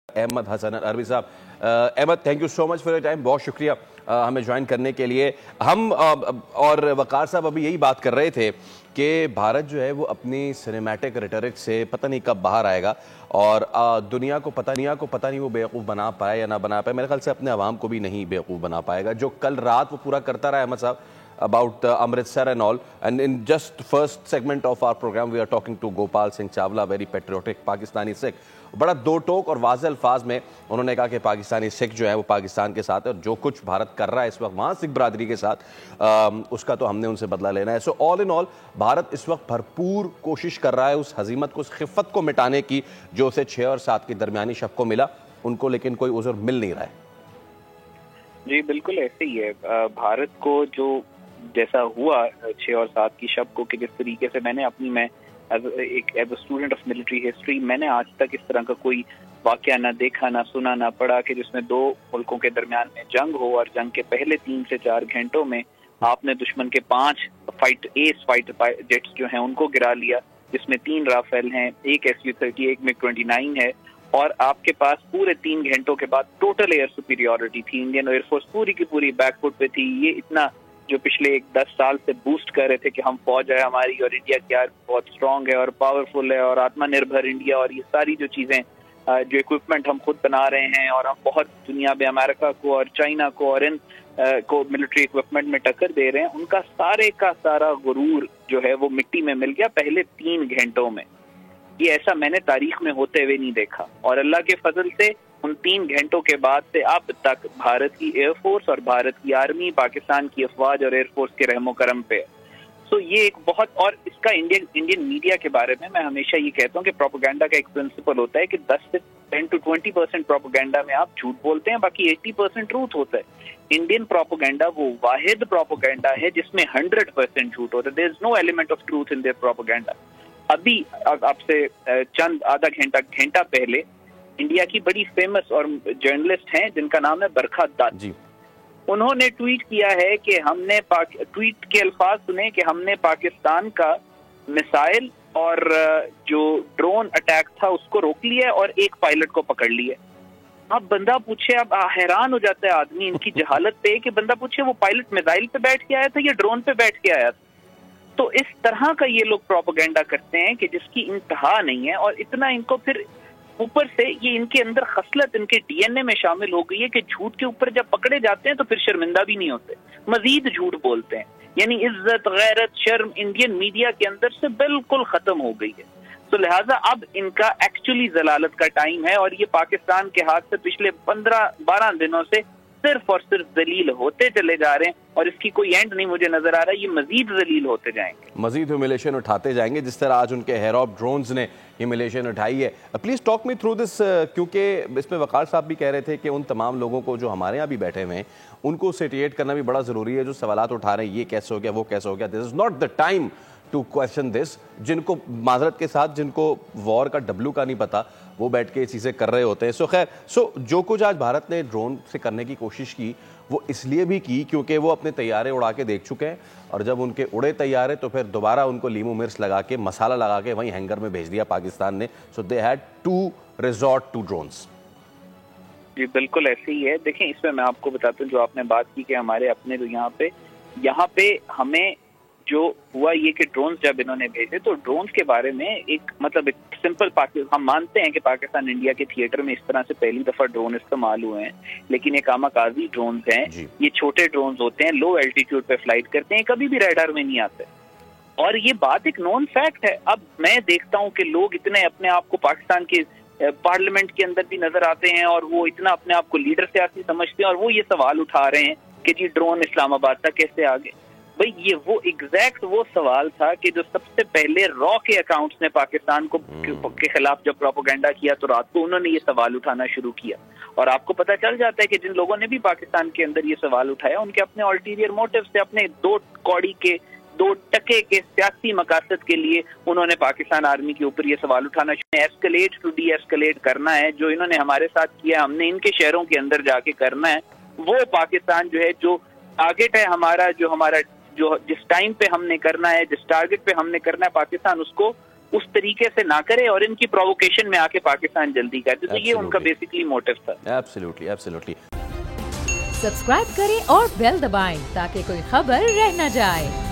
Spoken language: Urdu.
احمد حسن العربی صاحب. Ahmed, thank you so much for your time. بہت شکریہ ہمیں جوائن کرنے کے لیے. ہم اور وقار صاحب ابھی یہی بات کر رہے تھے کہ بھارت جو ہے وہ اپنی سنیمیٹک ریٹرک سے پتہ نہیں کب باہر آئے گا, اور دنیا کو پتہ نہیں وہ بیوقوف بنا پائے یا نہ بنا پائے. میرے خیال سے اپنے عوام کو بھی نہیں بیوقوف بنا پائے گا. جو کل رات وہ پورا کرتا رہا احمد صاحب about Amritsar and all, and in just first segment of our program we are talking to Gopal Singh Chawla, very patriotic Pakistani Sikh. بڑا دو ٹوک اور واضح الفاظ میں انہوں نے کہا کہ پاکستانی سکھ جو ہے وہ پاکستان کے ساتھ ہے, اور جو کچھ بھارت کر رہا ہے اس وقت وہاں سکھ برادری کے ساتھ اس کا تو ہم نے ان سے بدلہ لینا ہے. سو آل ان آل بھارت اس وقت بھرپور کوشش کر رہا ہے اس ہزیمت کو, اس خفت کو مٹانے کی جو اسے 6 اور 7 کی درمیانی شب کو ملا ان کو, لیکن کوئی عذر مل نہیں رہا ہے. جی بالکل ایسے ہی ہے. بھارت کو جو جیسا ہوا 6 اور 7 کی شب کو, کہ جس طریقے سے میں نے اپنی as a student of military history میں نے آج تک اس طرح کا کوئی واقعہ نہ دیکھا, نہ سنا, نہ پڑھا کہ جس میں 2 ملکوں کے درمیان میں جنگ ہو اور جنگ کے پہلے 3 سے 4 گھنٹوں میں آپ نے دشمن کے 5 فائٹر جیٹس جو ہیں ان کو گرا لیا, جس میں 3 رافیل ہیں, 1 Su-30, 1 MiG-29 ہے, اور آپ کے پاس پورے 3 گھنٹوں کے بعد ٹوٹل ایئر سپیریورٹی تھی. انڈین ایئر فورس پوری کی پوری بیک فٹ پہ تھی. یہ اتنا جو پچھلے 10 سال سے بوسٹ کر رہے تھے کہ ہم فوج ہے ہماری اور انڈیا کی بہت اسٹرانگ ہے اور پاورفل ہے اور آتما نربھر انڈیا, اور یہ ساری جو چیزیں جو اکوپمنٹ ہم خود بنا رہے ہیں اور ہم بہت دنیا میں امریکہ کو اور چائنا کو اور ان کو ملٹری اکوپمنٹ میں ٹکر دے رہے ہیں, ان کا سارے کا سارا غرور جو ہے وہ مٹی میں مل گیا پہلے 3 گھنٹوں میں. یہ ایسا میں نے تاریخ میں ہوتے ہوئے نہیں دیکھا, اور اللہ کے فضل سے ان 3 گھنٹوں کے بعد سے اب تک بھارت کی ایئر فورس اور بھارت کی آرمی پاکستان کی افواج اور ایئر فورس کے رحم و کرم پہ. سو یہ ایک بہت, اور اس کا انڈین میڈیا کے بارے میں ہمیشہ یہ کہتا ہوں کہ پروپیگنڈا کا ایک پرنسپل ہوتا ہے کہ 10 سے 10 to 20% پروپیگنڈا میں آپ جھوٹ بولتے ہیں, باقی 80% ٹروتھ ہوتا ہے. انڈین پروپیگنڈا وہ واحد پروپیگنڈا ہے جس میں 100% جھوٹ ہوتا ہے. There is no element of truth in their propaganda. ابھی آپ سے چند آدھا گھنٹہ پہلے انڈیا کی بڑی فیمس اور جرنلسٹ ہیں جن کا نام ہے برکھا دت, انہوں نے ٹویٹ کیا ہے کہ ہم نے ٹویٹ کے الفاظ سنے کہ ہم نے پاکستان کا میسائل اور جو ڈرون اٹیک تھا اس کو روک لیا اور ایک پائلٹ کو پکڑ لیا. اب بندہ پوچھے, اب حیران ہو جاتا ہے آدمی ان کی جہالت پہ کہ بندہ پوچھے وہ پائلٹ میزائل پہ بیٹھ کے آیا تھا یا ڈرون پہ بیٹھ کے آیا تھا. تو اس طرح کا یہ لوگ پروپیگنڈا کرتے ہیں کہ جس کی انتہا نہیں ہے, اور اتنا ان کو پھر اوپر سے یہ ان کے اندر خصلت ان کے ڈی این اے میں شامل ہو گئی ہے کہ جھوٹ کے اوپر جب پکڑے جاتے ہیں تو پھر شرمندہ بھی نہیں ہوتے, مزید جھوٹ بولتے ہیں. یعنی عزت, غیرت, شرم انڈین میڈیا کے اندر سے بالکل ختم ہو گئی ہے. تو لہٰذا اب ان کا ایکچولی ذلالت کا ٹائم ہے, اور یہ پاکستان کے ہاتھ سے پچھلے 15-12 دنوں سے صرف اور صرف ذلیل ہوتے چلے جا رہے ہیں, اور اس کی کوئی اینڈ نہیں مجھے نظر آ رہا ہے. یہ مزید ذلیل ہوتے جائیں گے, مزید ہیوملیشن اٹھاتے جائیں گے, جس طرح آج ان کے ہیروپ ڈرونز نے ہیوملیشن اٹھائی ہے. Please talk me through this, کیونکہ اس میں وقار صاحب بھی کہہ رہے تھے کہ ان تمام لوگوں کو جو ہمارے یہاں بھی بیٹھے ہوئے ہیں ان کو سیٹیٹ کرنا بھی بڑا ضروری ہے, جو سوالات اٹھا رہے ہیں یہ کیسے ہو گیا, وہ کیسے ہو گیا. This is not the time to question this. جن کو معذرت کے ساتھ جن کو وار کا ڈبلو کا نہیں پتا وہ بیٹھ کے چیزیں کر رہے ہوتے ہیں. سو خیر, جو کچھ آج بھارت نے ڈرون سے کرنے کی کوشش کی وہ اس لیے بھی کی کیونکہ وہ اپنے طیارے اڑا کے دیکھ چکے ہیں, اور جب ان کے اڑے طیارے تو پھر دوبارہ ان کو لیمو مرچ لگا کے مسالہ لگا کے وہیں ہینگر میں بھیج دیا پاکستان نے. So they had to resort to drones. جی بالکل ایسے ہی ہے. دیکھیں اس میں آپ کو بتاتا ہوں, جو آپ نے بات کی کہ ہمارے اپنے یہاں پہ ہمیں جو ہوا یہ کہ ڈرونز جب انہوں نے بھیجے تو ڈرونز کے بارے میں ایک سمپل ہم مانتے ہیں کہ پاکستان انڈیا کے تھیٹر میں اس طرح سے پہلی دفعہ ڈرون استعمال ہوئے ہیں, لیکن یہ کاماکازی ڈرونز ہیں. یہ چھوٹے ڈرونز ہوتے ہیں, لو الٹیٹیوڈ پہ فلائٹ کرتے ہیں, کبھی بھی ریڈار میں نہیں آتے, اور یہ بات ایک نون فیکٹ ہے. اب میں دیکھتا ہوں کہ لوگ اتنے اپنے آپ کو پاکستان کے پارلیمنٹ کے اندر بھی نظر آتے ہیں اور وہ اتنا اپنے آپ کو لیڈر سیاسی سمجھتے ہیں, اور وہ یہ سوال اٹھا رہے ہیں کہ جی ڈرون اسلام آباد تک کیسے آگے. بھئی یہ وہ ایگزیکٹ وہ سوال تھا کہ جو سب سے پہلے را کے اکاؤنٹس نے پاکستان کو کے خلاف جب پروپیگنڈا کیا تو رات کو انہوں نے یہ سوال اٹھانا شروع کیا, اور آپ کو پتہ چل جاتا ہے کہ جن لوگوں نے بھی پاکستان کے اندر یہ سوال اٹھایا ان کے اپنے الٹیریئر موٹیو سے, اپنے 2 کوڑی کے 2 ٹکے کے سیاسی مقاصد کے لیے انہوں نے پاکستان آرمی کے اوپر یہ سوال اٹھانا ایسکلیٹ ٹو ڈی ایسکلیٹ کرنا ہے. جو انہوں نے ہمارے ساتھ کیا ہم نے ان کے شہروں کے اندر جا کے کرنا ہے. وہ پاکستان جو ہے جو ٹارگٹ ہے ہمارا جو جس ٹائم پہ ہم نے کرنا ہے, جس ٹارگٹ پہ ہم نے کرنا ہے, پاکستان اس کو اس طریقے سے نہ کرے اور ان کی پرووکیشن میں آ کے پاکستان جلدی کر دے. تو یہ ان کا بیسکلی موٹو تھا. Absolutely absolutely. سبسکرائب کریں اور بیل دبائیں تاکہ کوئی خبر رہ نہ جائے.